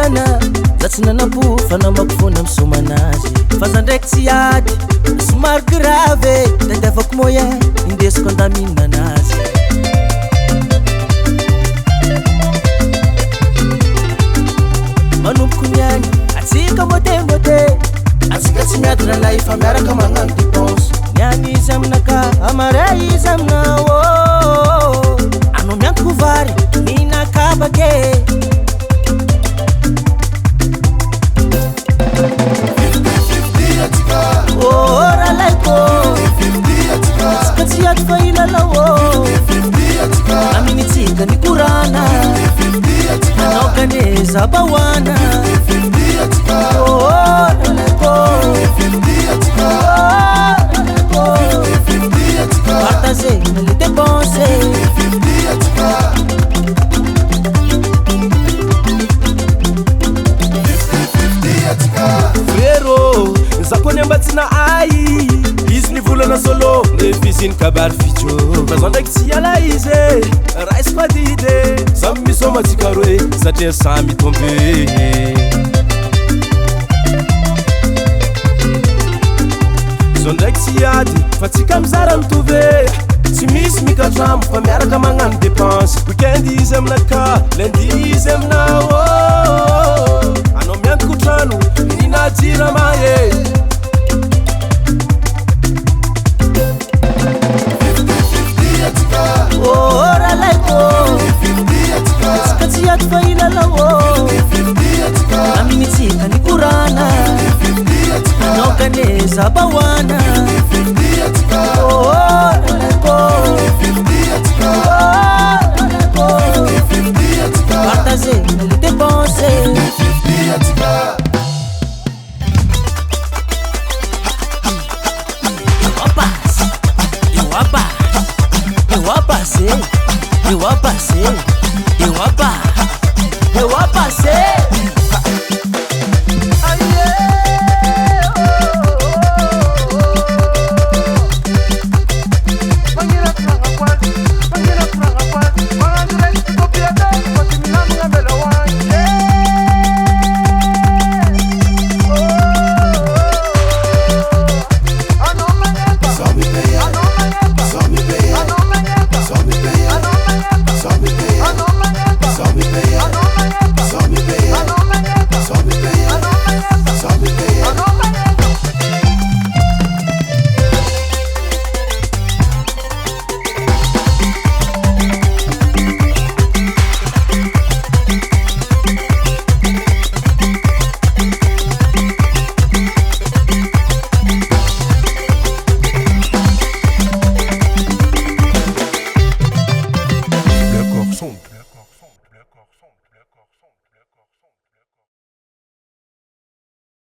namana za tsy nanampo fa namako foana misomanazy faza ndraiky tsy ady somary grave tadiavako moyen indesiko andaminina anazy manomboko niany atsika motemote atsika tsy miady ralahy fa miaraka magnano dépense niany izy aminaka amaray izy aminao anao miantoko vary ninakabake atsika tsy ady fa ilalao aminitsika ny korana anao ganeza bahoana partager les dépenses frero zakony ambatsina ay izy nivolana solo nefiziny kabary fijo mazao ndraiky tsy ala izy raisiko adidy samy misomatsika roe satria samy tombe zao ndraiky tsy ady fa tsika mizara mitove tsy misy mikatramo fa miaraka magnano dépense weekend izy aminaka lundi izy aminao anao miantoko trano ninajira maye atsika tsy ady fa ilalao aminitsika ny korana anao ganeza bahoana partager les dépenses eu a passei